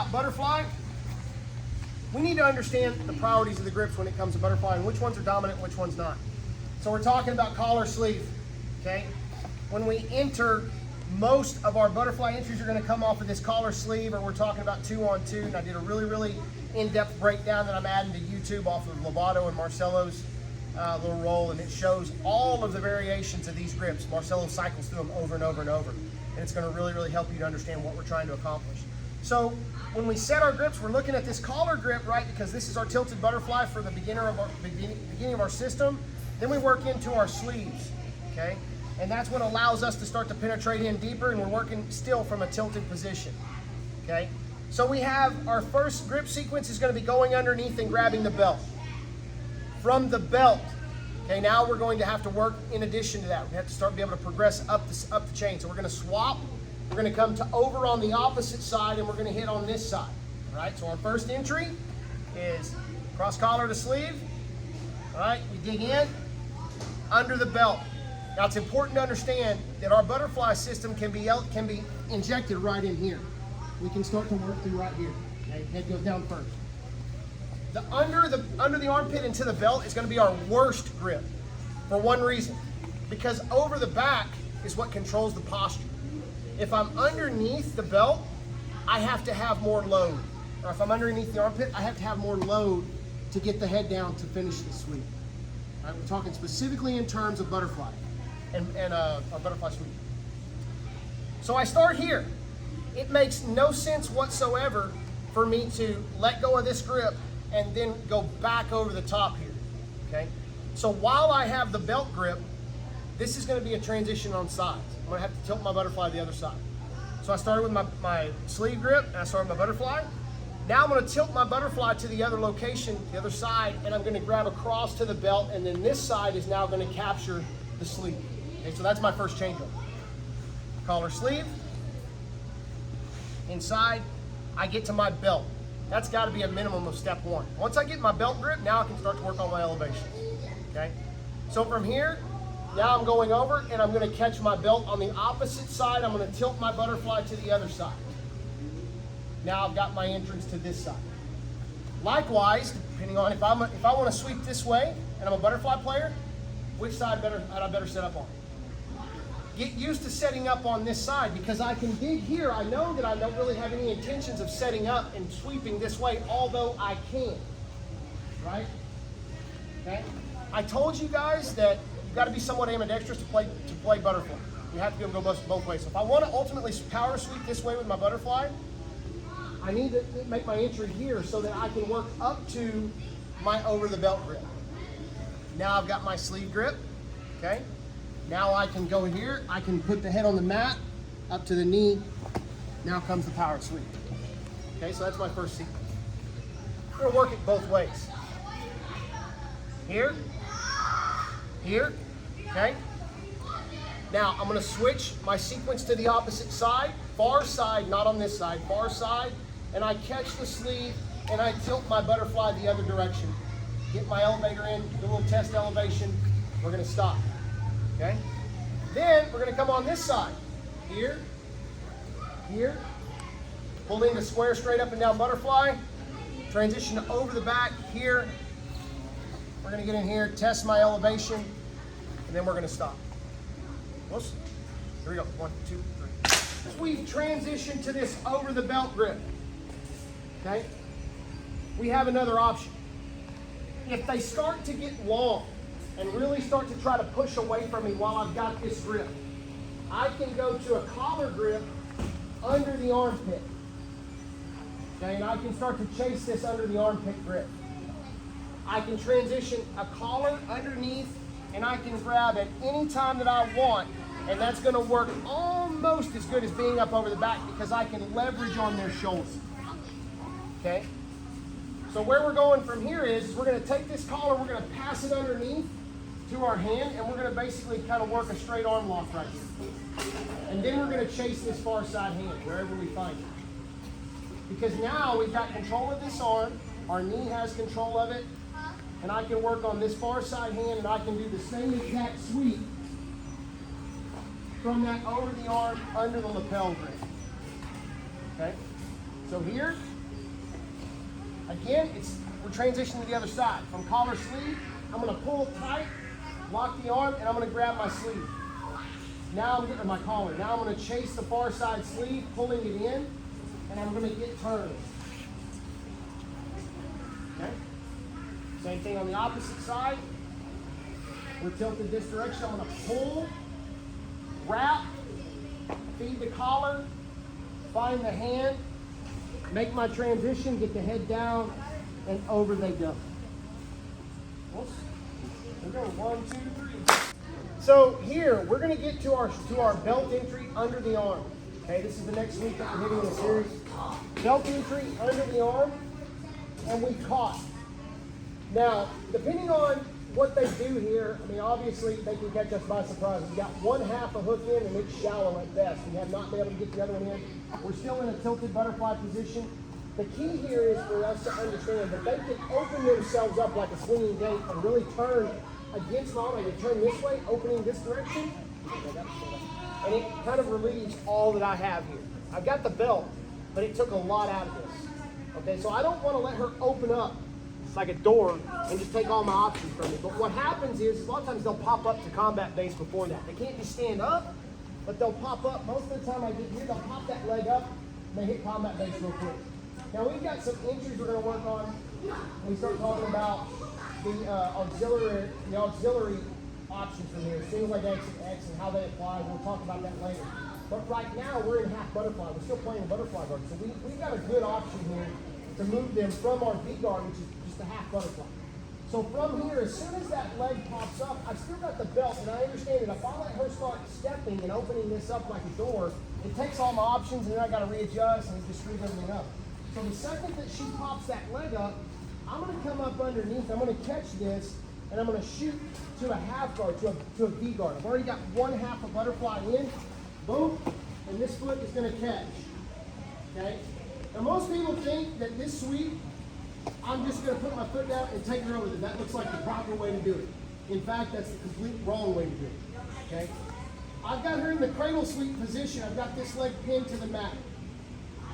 about butterfly, we need to understand the priorities of the grips when it comes to butterfly and which ones are dominant and which ones not. So we're talking about collar sleeve, okay? When we enter, most of our butterfly entries are gonna come off of this collar sleeve, or we're talking about 2-on-2, and I did a really in-depth breakdown that I'm adding to YouTube off of Lovato and Marcelo's little roll, and it shows all of the variations of these grips. Marcelo cycles through them over and over and over, and it's gonna really help you to understand what we're trying to accomplish. So when we set our grips, we're looking at this collar grip, right? Because this is our tilted butterfly for the beginning of our system. Then we work into our sleeves, okay? And that's what allows us to start to penetrate in deeper, and we're working still from a tilted position, okay? So we have our first grip sequence is gonna be going underneath and grabbing the belt. From the belt, okay, now we're going to have to work in addition to that. We have to start be able to progress up the chain. So we're gonna swap. We're gonna come to over on the opposite side, and we're gonna hit on this side, all right? So our first entry is cross collar to sleeve, all right? We dig in, under the belt. Now it's important to understand that our butterfly system can be injected right in here. We can start to work through right here, okay? Head goes down first. Under the armpit into the belt is gonna be our worst grip for one reason, because over the back is what controls the posture. If I'm underneath the belt, I have to have more load. Or if I'm underneath the armpit, I have to have more load to get the head down to finish the sweep. All right, we're talking specifically in terms of butterfly and a butterfly sweep. So I start here. It makes no sense whatsoever for me to let go of this grip and then go back over the top here, okay? So while I have the belt grip, this is gonna be a transition on sides. I'm gonna have to tilt my butterfly to the other side. So I started with my sleeve grip, and I started my butterfly. Now I'm gonna tilt my butterfly to the other location, the other side, and I'm gonna grab across to the belt, and then this side is now gonna capture the sleeve. Okay, so that's my first changeover. Collar sleeve, inside, I get to my belt. That's gotta be a minimum of step one. Once I get my belt grip, now I can start to work on my elevation, okay? So from here, now I'm going over and I'm gonna catch my belt on the opposite side. I'm gonna tilt my butterfly to the other side. Now I've got my entrance to this side. Likewise, depending on if I wanna sweep this way and I'm a butterfly player, which side I better set up on? Get used to setting up on this side, because I can dig here. I know that I don't really have any intentions of setting up and sweeping this way, although I can, right? Okay. I told you guys that you've got to be somewhat ambidextrous to play butterfly. You have to be able to go both ways. So if I want to ultimately power sweep this way with my butterfly, I need to make my entry here so that I can work up to my over the belt grip. Now I've got my sleeve grip, okay? Now I can go here, I can put the head on the mat, up to the knee. Now comes the power sweep. Okay, so that's my first sequence. We're gonna work it both ways. Here, okay? Now I'm gonna switch my sequence to the opposite side, far side, not on this side, far side, and I catch the sleeve and I tilt my butterfly the other direction. Get my elevator in, do a little test elevation, we're gonna stop. Okay? Then we're gonna come on this side. Here, pull into square, straight up and down butterfly, transition to over the back here. We're gonna get in here, test my elevation, and then we're gonna stop. Whoops. Here we go, 1, 2, 3. As we've transitioned to this over the belt grip, okay? We have another option. If they start to get long, and really start to try to push away from me while I've got this grip, I can go to a collar grip under the armpit. Okay, and I can start to chase this under the armpit grip. I can transition a collar underneath, and I can grab at any time that I want, and that's gonna work almost as good as being up over the back, because I can leverage on their shoulders. Okay? So where we're going from here is we're gonna take this collar, we're gonna pass it underneath to our hand, and we're gonna basically kind of work a straight arm lock right here. And then we're gonna chase this far side hand, wherever we find it. Because now we've got control of this arm, our knee has control of it, and I can work on this far side hand, and I can do the same exact sweep from that over the arm under the lapel grip. Okay? So here, Again, we're transitioning to the other side. From collar sleeve, I'm going to pull tight, lock the arm, and I'm going to grab my sleeve. Now I'm getting my collar. Now I'm going to chase the far side sleeve, pulling it in, and I'm going to get turned. Okay? Same thing on the opposite side. We're tilted this direction. I'm going to pull, wrap, feed the collar, find the hand, make my transition, get the head down, and over they go. We're going 1, 2, 3. So here, we're going to get to our belt entry under the arm. Okay, this is the next week that we're hitting in the series. Belt entry under the arm, and we caught. Now, depending on what they do here, I mean, obviously they can catch us by surprise. We've got one half a hook in, and it's shallow at best. We have not been able to get the other one in. We're still in a tilted butterfly position. The key here is for us to understand that they can open themselves up like a swinging gate and really turn against my arm. They can turn this way, opening this direction, and it kind of relieves all that I have here. I've got the belt, but it took a lot out of this. Okay, so I don't want to let her open up. It's like a door and just take all my options from me. But what happens is, a lot of times they'll pop up to combat base before that. They can't just stand up, but they'll pop up. Most of the time I get here, they'll pop that leg up and they hit combat base real quick. Now we've got some entries we're going to work on when we start talking about the auxiliary options from here. As soon as I get X and how they apply, we'll talk about that later. But right now we're in half butterfly. We're still playing butterfly guard. So we've got a good option here to move them from our V guard, which is just a half butterfly. So from here, as soon as that leg pops up, I've still got the belt, and I understand that if I let her start stepping and opening this up like a door, it takes all my options, and then I got to readjust, and it just screws everything up. So the second that she pops that leg up, I'm going to come up underneath, I'm going to catch this, and I'm going to shoot to a half guard, to a V guard. I've already got one half a butterfly in, boom, and this foot is going to catch. Okay? Now most people think that this sweep, I'm just going to put my foot down and take her over there. That looks like the proper way to do it. In fact, that's the complete wrong way to do it. Okay? I've got her in the cradle sweep position. I've got this leg pinned to the mat.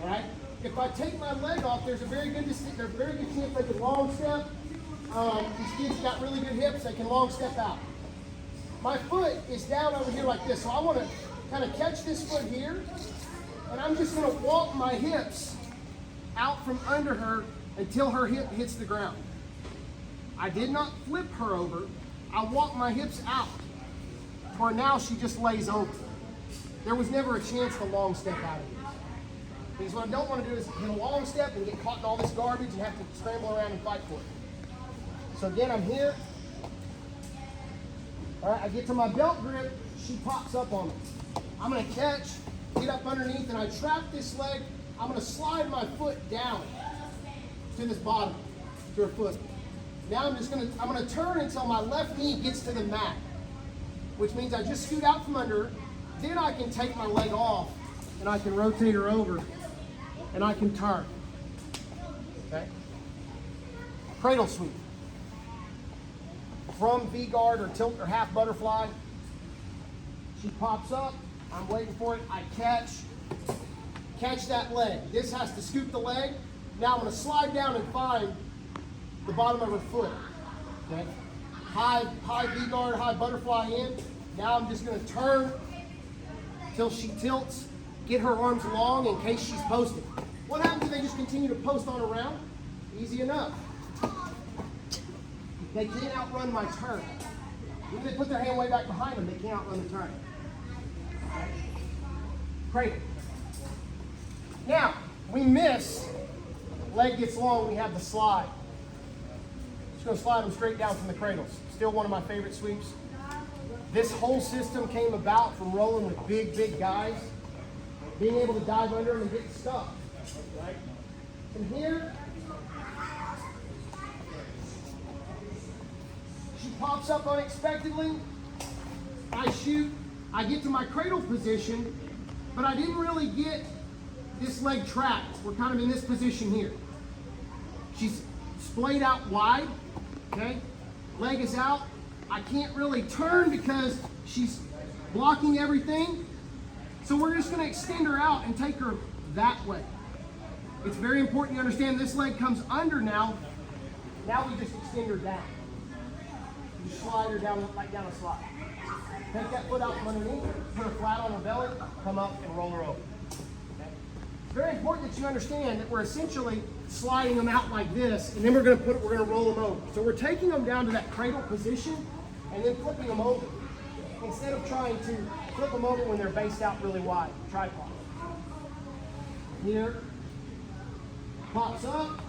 All right? If I take my leg off, there's a very good chance they can long step. These kids got really good hips. They can long step out. My foot is down over here like this. So I want to kind of catch this foot here. And I'm just going to walk my hips out from under her until her hip hits the ground. I did not flip her over. I walked my hips out where now she just lays over. There was never a chance to long step out of this. Because what I don't want to do is hit a long step and get caught in all this garbage and have to scramble around and fight for it. So again, I'm here. All right, I get to my belt grip. She pops up on me. I'm going to catch, get up underneath, and I trap this leg. I'm going to slide my foot down to this bottom, to her foot. Now I'm going to turn until my left knee gets to the mat, which means I just scoot out from under her. Then I can take my leg off and I can rotate her over and I can turn. Okay? Cradle sweep. From V guard or tilt or half butterfly. She pops up. I'm waiting for it. I catch that leg. This has to scoop the leg. Now I'm going to slide down and find the bottom of her foot. Okay? High V guard, high butterfly in. Now I'm just going to turn till she tilts. Get her arms long in case she's posting. What happens if they just continue to post on around? Easy enough. They can't outrun my turn. Even if they put their hand way back behind them, they can't outrun the turn. Cradle. Now, we miss. Leg gets long, we have the slide. Just going to slide them straight down from the cradles. Still one of my favorite sweeps. This whole system came about from rolling with big guys. Being able to dive under them and get stuck. Right? From here, she pops up unexpectedly. I shoot. I get to my cradle position, but I didn't really get this leg trapped. We're kind of in this position here. She's splayed out wide. Okay? Leg is out. I can't really turn because she's blocking everything. So we're just going to extend her out and take her that way. It's very important you understand this leg comes under now. Now we just extend her down. You slide her down like down a slide. Take that foot out from underneath, put her flat on her belly, come up and roll her over. Okay? It's very important that you understand that we're essentially sliding them out like this, and then we're gonna roll them over. So we're taking them down to that cradle position and then flipping them over. Instead of trying to flip them over when they're based out really wide, tripod. Here, pops up,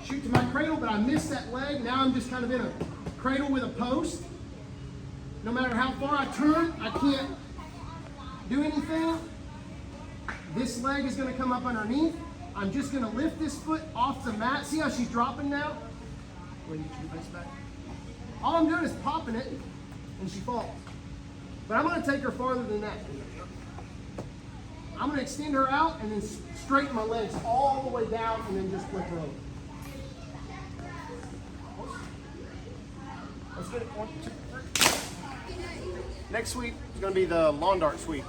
shoot to my cradle, but I missed that leg. Now I'm just kind of in a cradle with a post. No matter how far I turn, I can't do anything. This leg is going to come up underneath. I'm just going to lift this foot off the mat. See how she's dropping now? Wait, get your face back. All I'm doing is popping it, and she falls. But I'm going to take her farther than that. I'm going to extend her out and then straighten my legs all the way down and then just flip her over. Let's get it. 1, 2, 3. Next sweep is going to be the lawn dart sweep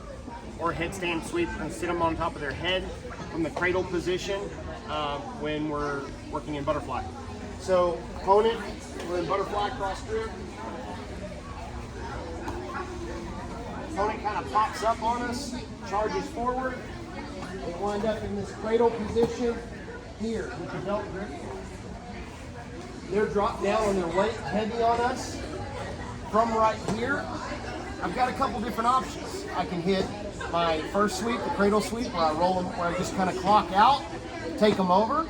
or headstand sweep. We're going to sit them on top of their head from the cradle position when we're working in butterfly. So opponent, we're in butterfly cross grip. Opponent kind of pops up on us, charges forward. They wind up in this cradle position here with the belt grip. They're dropped down on their weight, heavy on us. From right here, I've got a couple different options. I can hit my first sweep, the cradle sweep, where I roll them, where I just kind of clock out, take them over,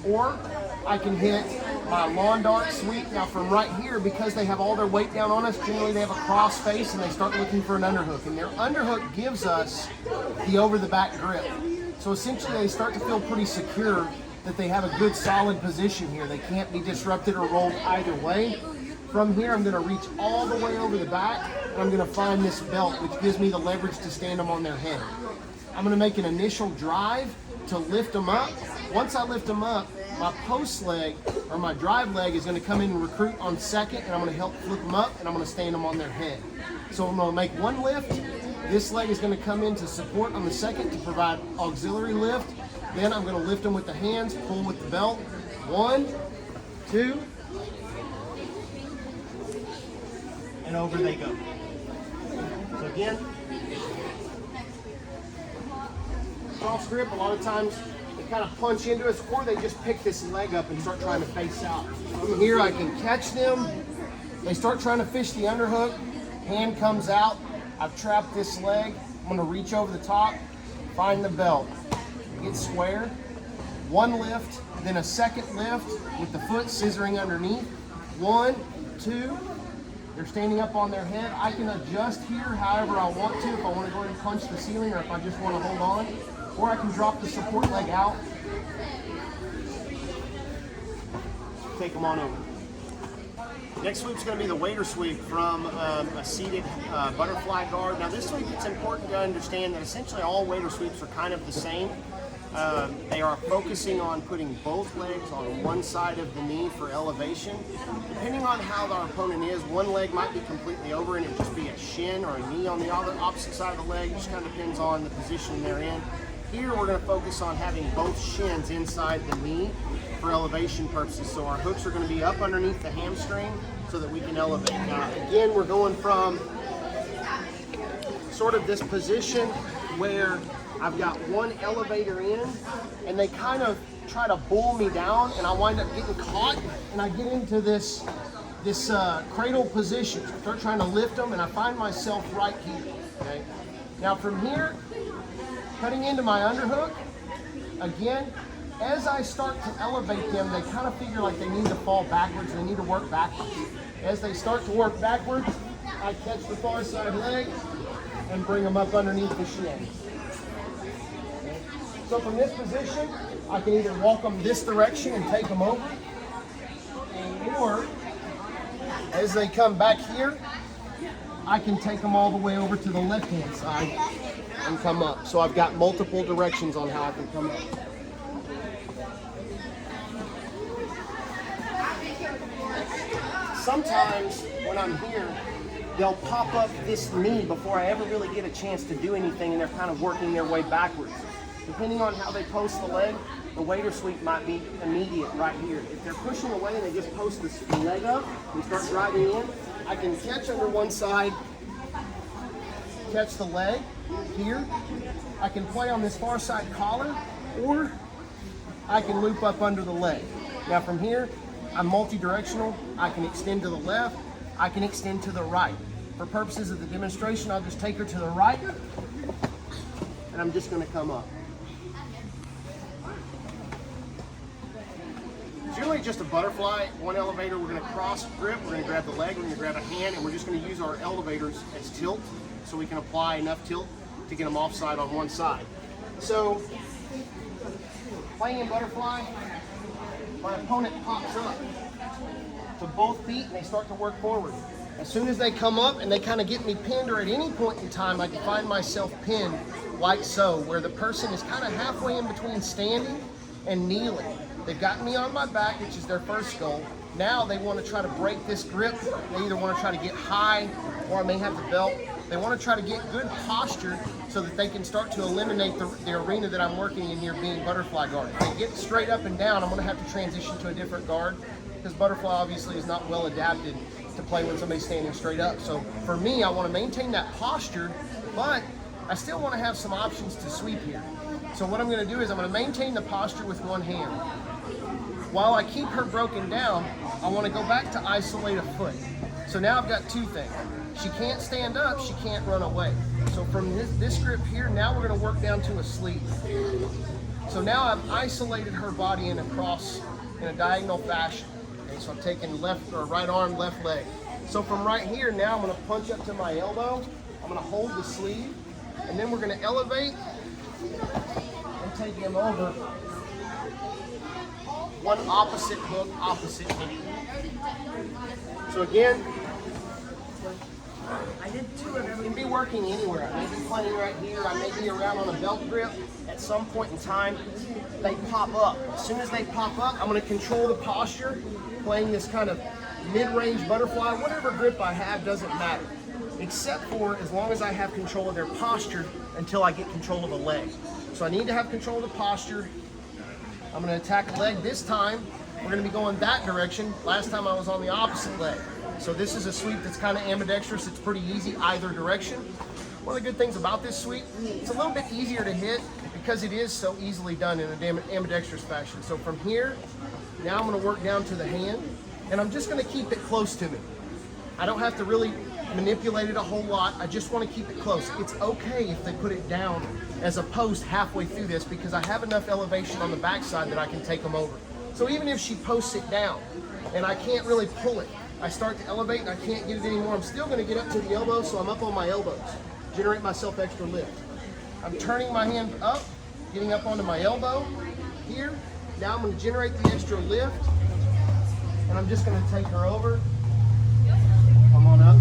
or I can hit my lawn dart sweep. Now from right here, because they have all their weight down on us, generally they have a cross face and they start looking for an underhook. And their underhook gives us the over the back grip. So essentially they start to feel pretty secure that they have a good solid position here. They can't be disrupted or rolled either way. From here, I'm gonna reach all the way over the back and I'm gonna find this belt, which gives me the leverage to stand them on their head. I'm gonna make an initial drive to lift them up. Once I lift them up, my post leg or my drive leg is gonna come in and recruit on second, and I'm gonna help flip them up and I'm gonna stand them on their head. So I'm gonna make one lift. This leg is gonna come in to support on the second to provide auxiliary lift. Then I'm gonna lift them with the hands, pull with the belt. 1, 2, and over they go. So again, cross grip, a lot of times they kind of punch into us, or they just pick this leg up and start trying to face out. From here I can catch them. They start trying to fish the underhook. Hand comes out. I've trapped this leg. I'm gonna reach over the top, find the belt. Get square. One lift, then a second lift with the foot scissoring underneath. 1, 2. They're standing up on their head. I can adjust here however I want to, if I want to go ahead and punch the ceiling or if I just want to hold on. Or I can drop the support leg out. Take them on over. Next sweep is going to be the waiter sweep from a seated butterfly guard. Now this sweep, it's important to understand that essentially all waiter sweeps are kind of the same. They are focusing on putting both legs on one side of the knee for elevation. Depending on how our opponent is, one leg might be completely over and it just be a shin or a knee on the opposite side of the leg. It just kind of depends on the position they're in. Here we're going to focus on having both shins inside the knee for elevation purposes. So our hooks are going to be up underneath the hamstring so that we can elevate. Now again, we're going from sort of this position where I've got one elevator in and they kind of try to bull me down and I wind up getting caught and I get into this cradle position. I start trying to lift them and I find myself right here, okay? Now from here, cutting into my underhook, again, as I start to elevate them, they kind of figure like they need to fall backwards, they need to work backwards. As they start to work backwards, I catch the far side leg and bring them up underneath the shin. So from this position, I can either walk them this direction and take them over, or as they come back here, I can take them all the way over to the left-hand side and come up. So I've got multiple directions on how I can come up. Sometimes when I'm here, they'll pop up this knee before I ever really get a chance to do anything, and they're kind of working their way backwards. Depending on how they post the leg, the waiter sweep might be immediate right here. If they're pushing away and they just post the leg up and start driving in, I can catch under one side, catch the leg here. I can play on this far side collar, or I can loop up under the leg. Now from here, I'm multi-directional. I can extend to the left, I can extend to the right. For purposes of the demonstration, I'll just take her to the right, and I'm just gonna come up. It's really just a butterfly, one elevator. We're gonna cross grip, we're gonna grab the leg, we're gonna grab a hand, and we're just gonna use our elevators as tilt so we can apply enough tilt to get them offside on one side. So, playing in butterfly, my opponent pops up to both feet and they start to work forward. As soon as they come up and they kind of get me pinned, or at any point in time I can find myself pinned like so, where the person is kind of halfway in between standing and kneeling. They've gotten me on my back, which is their first goal. Now they want to try to break this grip. They either want to try to get high, or I may have the belt. They want to try to get good posture so that they can start to eliminate the arena that I'm working in here, being butterfly guard. If they get straight up and down, I'm going to have to transition to a different guard, because butterfly obviously is not well adapted to play when somebody's standing straight up. So for me, I want to maintain that posture, but I still want to have some options to sweep here. So what I'm going to do is I'm going to maintain the posture with one hand. While I keep her broken down, I want to go back to isolate a foot. So now I've got two things. She can't stand up, she can't run away. So from this grip here, now we're going to work down to a sleeve. So now I've isolated her body in across in a diagonal fashion. Okay, so I'm taking left or right arm, left leg. So from right here, now I'm going to punch up to my elbow. I'm going to hold the sleeve, and then we're going to elevate and take him over. One opposite hook, opposite knee. So again, I did two of them. You can be working anywhere. I may be playing right here. I may be around on a belt grip. At some point in time, they pop up. As soon as they pop up, I'm going to control the posture, playing this kind of mid-range butterfly. Whatever grip I have doesn't matter, except for as long as I have control of their posture until I get control of the leg. So I need to have control of the posture. I'm going to attack the leg. This time, we're going to be going that direction. Last time I was on the opposite leg. So this is a sweep that's kind of ambidextrous. It's pretty easy either direction. One of the good things about this sweep, it's a little bit easier to hit because it is so easily done in an ambidextrous fashion. So from here, now I'm going to work down to the hand, and I'm just going to keep it close to me. I don't have to really manipulate it a whole lot. I just want to keep it close. It's okay if they put it down as a post halfway through this, because I have enough elevation on the backside that I can take them over. So even if she posts it down and I can't really pull it, I start to elevate and I can't get it anymore, I'm still going to get up to the elbow, so I'm up on my elbows. Generate myself extra lift. I'm turning my hand up, getting up onto my elbow here. Now I'm going to generate the extra lift, and I'm just going to take her over. Come on up.